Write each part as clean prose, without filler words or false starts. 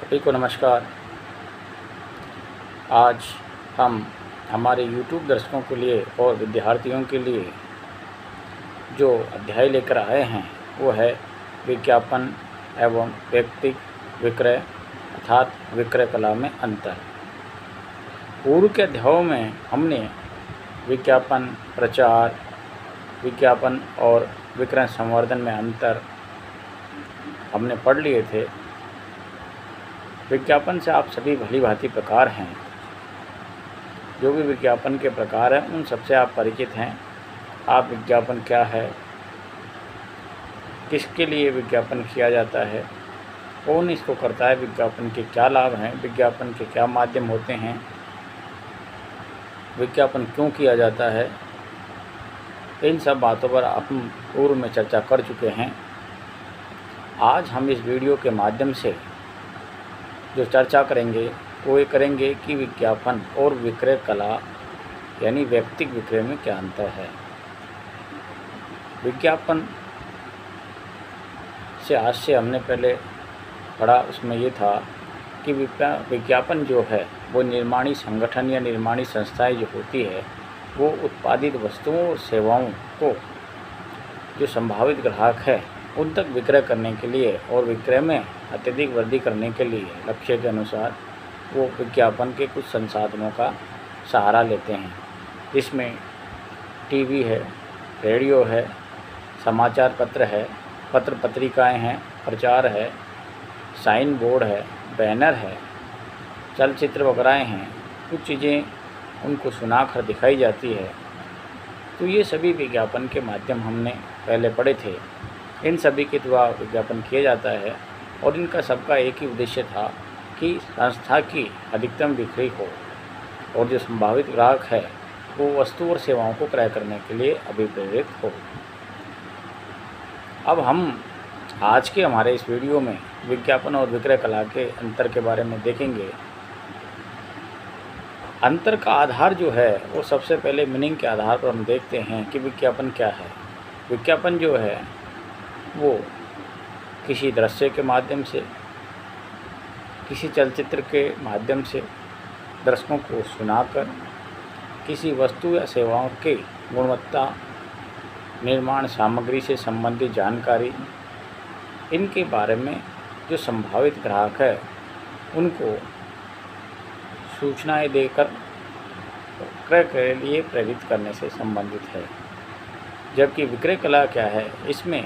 सभी को नमस्कार। आज हम हमारे YouTube दर्शकों के लिए और विद्यार्थियों के लिए जो अध्याय लेकर आए हैं वो है विज्ञापन एवं व्यक्तिक विक्रय अर्थात विक्रय कला में अंतर। पूर्व के अध्यायों में हमने विज्ञापन, प्रचार, विज्ञापन और विक्रय संवर्धन में अंतर हमने पढ़ लिए थे। विज्ञापन से आप सभी भली भांति प्रकार हैं। जो भी विज्ञापन के प्रकार हैं उन सबसे आप परिचित हैं। आप विज्ञापन क्या है, किसके लिए विज्ञापन किया जाता है, कौन इसको करता है, विज्ञापन के क्या लाभ हैं, विज्ञापन के क्या माध्यम होते हैं, विज्ञापन क्यों किया जाता है, इन सब बातों पर हम पूर्व में चर्चा कर चुके हैं। आज हम इस वीडियो के माध्यम से जो चर्चा करेंगे वो ये करेंगे कि विज्ञापन और विक्रय कला यानी व्यक्तिक विक्रय में क्या अंतर है। विज्ञापन से आज से हमने पहले पढ़ा, उसमें ये था कि विज्ञापन जो है वो निर्माणी संगठन या निर्माणी संस्थाएं जो होती है वो उत्पादित वस्तुओं और सेवाओं को जो संभावित ग्राहक है उन तक विक्रय करने के लिए और विक्रय में अत्यधिक वृद्धि करने के लिए लक्ष्य के अनुसार वो विज्ञापन के कुछ संसाधनों का सहारा लेते हैं। इसमें टीवी है, रेडियो है, समाचार पत्र है, पत्र पत्रिकाएं हैं, प्रचार है, साइन बोर्ड है, बैनर है, चलचित्र वगैरह हैं। कुछ चीज़ें उनको सुनाकर दिखाई जाती है। तो ये सभी विज्ञापन के माध्यम हमने पहले पढ़े थे। इन सभी के द्वारा विज्ञापन किया जाता है और इनका सबका एक ही उद्देश्य था कि संस्था की अधिकतम बिक्री हो और जो संभावित ग्राहक है वो वस्तु और सेवाओं को क्रय करने के लिए अभिप्रेरित हो। अब हम आज के हमारे इस वीडियो में विज्ञापन और विक्रय कला के अंतर के बारे में देखेंगे। अंतर का आधार जो है वो सबसे पहले मीनिंग के आधार पर हम देखते हैं कि विज्ञापन क्या है। विज्ञापन जो है वो किसी दृश्य के माध्यम से, किसी चलचित्र के माध्यम से दर्शकों को सुनाकर किसी वस्तु या सेवाओं के गुणवत्ता, निर्माण सामग्री से संबंधित जानकारी, इनके बारे में जो संभावित ग्राहक है उनको सूचनाएं देकर क्रय के लिए प्रेरित करने से संबंधित है। जबकि विक्रय कला क्या है, इसमें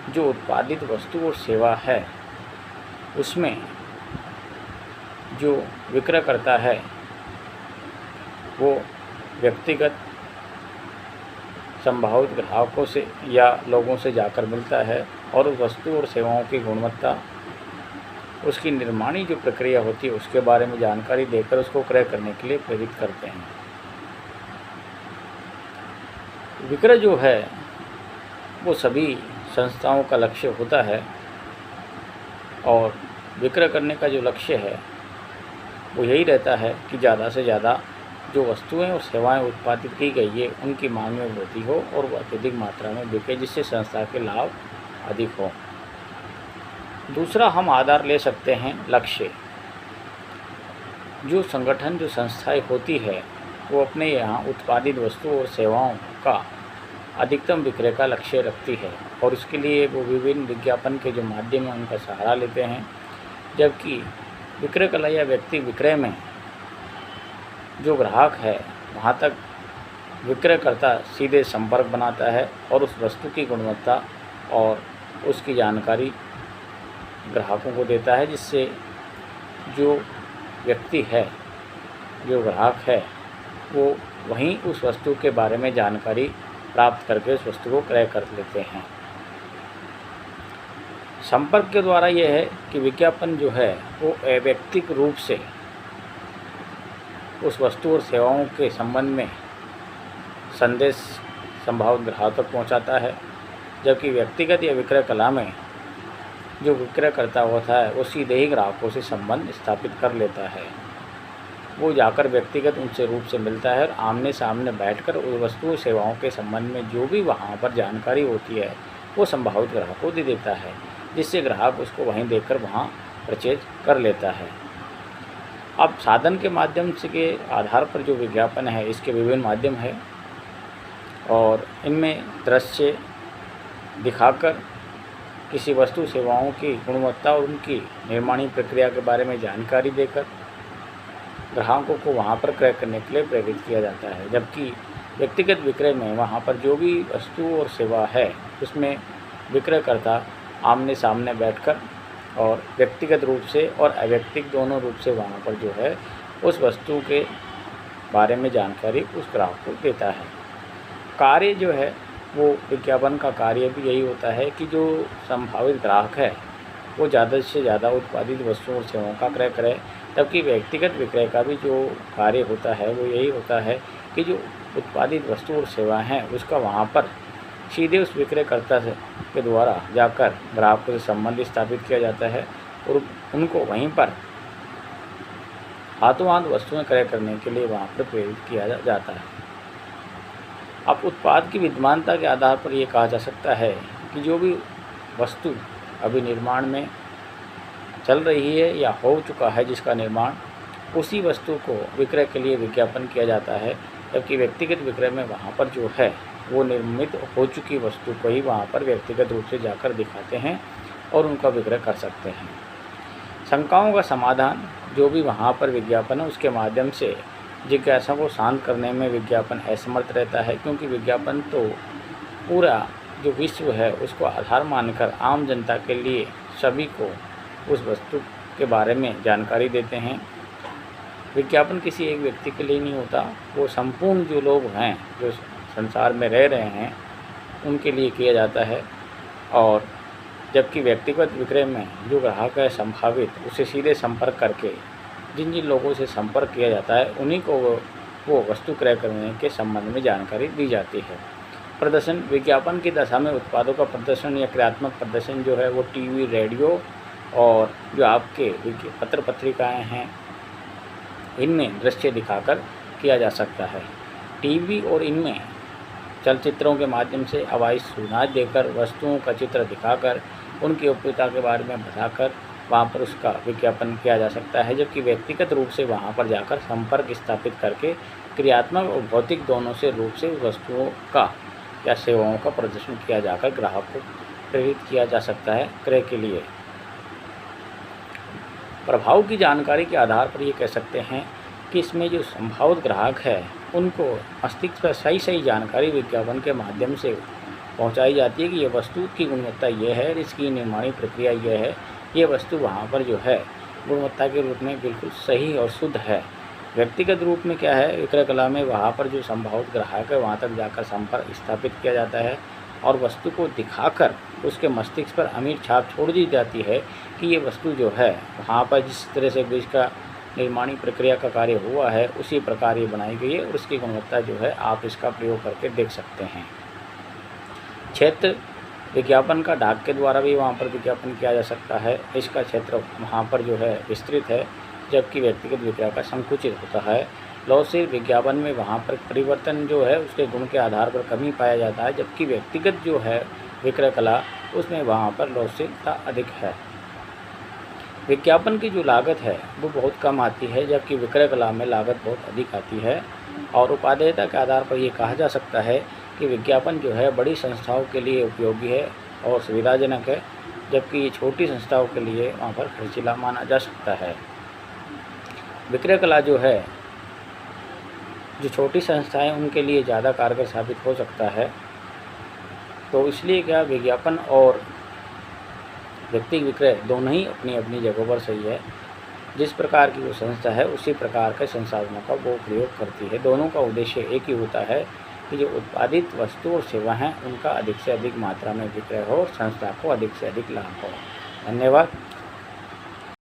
जो उत्पादित वस्तु और सेवा है उसमें जो विक्रय करता है वो व्यक्तिगत संभावित ग्राहकों से या लोगों से जाकर मिलता है और उस वस्तु और सेवाओं की गुणवत्ता, उसकी निर्माणी जो प्रक्रिया होती है उसके बारे में जानकारी देकर उसको क्रय करने के लिए प्रेरित करते हैं। विक्रय जो है वो सभी संस्थाओं का लक्ष्य होता है और विक्रय करने का जो लक्ष्य है वो यही रहता है कि ज़्यादा से ज़्यादा जो वस्तुएं और सेवाएं उत्पादित की गई है उनकी मांग में वृद्धि हो और वो अत्यधिक मात्रा में बिके, जिससे संस्था के लाभ अधिक हो। दूसरा हम आधार ले सकते हैं लक्ष्य। जो संगठन, जो संस्थाएं होती है वो अपने यहाँ उत्पादित वस्तुओं और सेवाओं का अधिकतम विक्रय का लक्ष्य रखती है और इसके लिए वो विभिन्न विज्ञापन के जो माध्यम हैं उनका सहारा लेते हैं। जबकि विक्रय कला या व्यक्ति विक्रय में जो ग्राहक है वहाँ तक विक्रयकर्ता सीधे संपर्क बनाता है और उस वस्तु की गुणवत्ता और उसकी जानकारी ग्राहकों को देता है, जिससे जो व्यक्ति है, जो ग्राहक है, वो वहीं उस वस्तु के बारे में जानकारी प्राप्त करके उस वस्तु को क्रय कर लेते हैं। संपर्क के द्वारा यह है कि विज्ञापन जो है वो अवैयक्तिक रूप से उस वस्तु और सेवाओं के संबंध में संदेश संभावित ग्राहक तक पहुंचाता है। जबकि व्यक्तिगत या विक्रय कला में जो विक्रय करता होता है वो सीधे ही ग्राहकों से संबंध स्थापित कर लेता है। वो जाकर व्यक्तिगत उनसे रूप से मिलता है और आमने सामने बैठकर उस वस्तु सेवाओं के संबंध में जो भी वहाँ पर जानकारी होती है वो संभावित ग्राहक को दे देता है, जिससे ग्राहक उसको वहीं देखकर वहाँ परचेज कर लेता है। अब साधन के माध्यम से के आधार पर जो विज्ञापन है, इसके विभिन्न माध्यम है और इनमें दृश्य दिखाकर किसी वस्तु सेवाओं की गुणवत्ता और उनकी निर्माणी प्रक्रिया के बारे में जानकारी देकर ग्राहकों को वहां पर क्रय करने के लिए प्रेरित किया जाता है। जबकि व्यक्तिगत विक्रय में वहां पर जो भी वस्तु और सेवा है उसमें विक्रयकर्ता आमने सामने बैठकर और व्यक्तिगत रूप से और अव्यक्तिक दोनों रूप से वहाँ पर जो है उस वस्तु के बारे में जानकारी उस ग्राहक को देता है। कार्य जो है वो विज्ञापन का कार्य भी यही होता है कि जो संभावित ग्राहक है वो ज़्यादा से ज़्यादा उत्पादित वस्तुओं और सेवाओं का क्रय करे, जबकि व्यक्तिगत विक्रय का भी जो कार्य होता है वो यही होता है कि जो उत्पादित वस्तु और सेवा हैं उसका वहाँ पर सीधे उस विक्रयकर्ता के द्वारा जाकर ग्राहकों से संबंध स्थापित किया जाता है और उनको वहीं पर हाथों हाथ वस्तुएं क्रय करने के लिए वहाँ पर प्रेरित किया जाता है। अब उत्पाद की विद्यमानता के आधार पर ये कहा जा सकता है कि जो भी वस्तु अभी निर्माण में चल रही है या हो चुका है जिसका निर्माण, उसी वस्तु को विक्रय के लिए विज्ञापन किया जाता है, जबकि व्यक्तिगत विक्रय में वहाँ पर जो है वो निर्मित हो चुकी वस्तु को ही वहाँ पर व्यक्तिगत रूप से जाकर दिखाते हैं और उनका विक्रय कर सकते हैं। शंकाओं का समाधान जो भी वहाँ पर विज्ञापन है उसके माध्यम से जिज्ञासा को शांत करने में विज्ञापन असमर्थ रहता है, क्योंकि विज्ञापन तो पूरा जो विश्व है उसको आधार मानकर आम जनता के लिए सभी को उस वस्तु के बारे में जानकारी देते हैं। विज्ञापन किसी एक व्यक्ति के लिए नहीं होता, वो संपूर्ण जो लोग हैं जो संसार में रह रहे हैं उनके लिए किया जाता है। और जबकि व्यक्तिगत विक्रय में जो ग्राहक है संभावित, उसे सीधे संपर्क करके जिन जिन लोगों से संपर्क किया जाता है उन्हीं को वो वस्तु क्रय करने के संबंध में जानकारी दी जाती है। प्रदर्शन विज्ञापन की दशा में उत्पादों का प्रदर्शन या क्रियात्मक प्रदर्शन जो है वो टीवी, रेडियो और जो आपके पत्र पत्रिकाएं हैं इनमें दृश्य दिखाकर किया जा सकता है। टीवी और इनमें चलचित्रों के माध्यम से आवाज़ सुना देकर वस्तुओं का चित्र दिखाकर उनकी उपयोगिता के बारे में बताकर वहाँ पर उसका विज्ञापन किया जा सकता है, जबकि व्यक्तिगत रूप से वहाँ पर जाकर संपर्क स्थापित करके क्रियात्मक और भौतिक दोनों से रूप से वस्तुओं का या सेवाओं का प्रदर्शन किया जाकर ग्राहक को प्रेरित किया जा सकता है क्रय के लिए। प्रभाव की जानकारी के आधार पर ये कह सकते हैं कि इसमें जो संभावित ग्राहक है उनको मस्तिष्क पर सही जानकारी विज्ञापन के माध्यम से पहुंचाई जाती है कि ये वस्तु की गुणवत्ता ये है, इसकी निर्माणी प्रक्रिया ये है, ये वस्तु वहाँ पर जो है गुणवत्ता के रूप में बिल्कुल सही और शुद्ध है। व्यक्तिगत रूप में क्या है, विक्रय कला में वहाँ पर जो संभावित ग्राहक है वहाँ तक जाकर संपर्क स्थापित किया जाता है और वस्तु को दिखाकर उसके मस्तिष्क पर अमीर छाप छोड़ दी जाती है कि ये वस्तु जो है वहाँ पर जिस तरह से बीज का निर्माणी प्रक्रिया का कार्य हुआ है उसी प्रकार ये बनाई गई है और उसकी गुणवत्ता जो है आप इसका प्रयोग करके देख सकते हैं। क्षेत्र विज्ञापन का डाक के द्वारा भी वहाँ पर विज्ञापन किया जा सकता है। इसका क्षेत्र वहाँ पर जो है विस्तृत है, जबकि व्यक्तिगत विक्रय का संकुचित होता है। लौहशील विज्ञापन में वहाँ पर परिवर्तन जो है उसके गुण के आधार पर कमी पाया जाता है, जबकि व्यक्तिगत जो है विक्रय कला उसमें वहाँ पर लौहशीलता अधिक है। विज्ञापन की जो लागत है वो बहुत कम आती है, जबकि विक्रय कला में लागत बहुत अधिक आती है। और उपादेयता के आधार पर ये कहा जा सकता है कि विज्ञापन जो है बड़ी संस्थाओं के लिए उपयोगी है और सुविधाजनक है, जबकि ये छोटी संस्थाओं के लिए वहाँ पर खर्चीला माना जा सकता है। विक्रय कला जो है जो छोटी संस्थाएं उनके लिए ज़्यादा कारगर साबित हो सकता है। तो इसलिए क्या विज्ञापन और व्यक्तिगत विक्रय दोनों ही अपनी अपनी जगहों पर सही है। जिस प्रकार की वो संस्था है उसी प्रकार के संसाधनों का वो प्रयोग करती है। दोनों का उद्देश्य एक ही होता है कि जो उत्पादित वस्तु और सेवा हैं उनका अधिक से अधिक मात्रा में विक्रय हो और संस्था को अधिक से अधिक लाभ हो। धन्यवाद।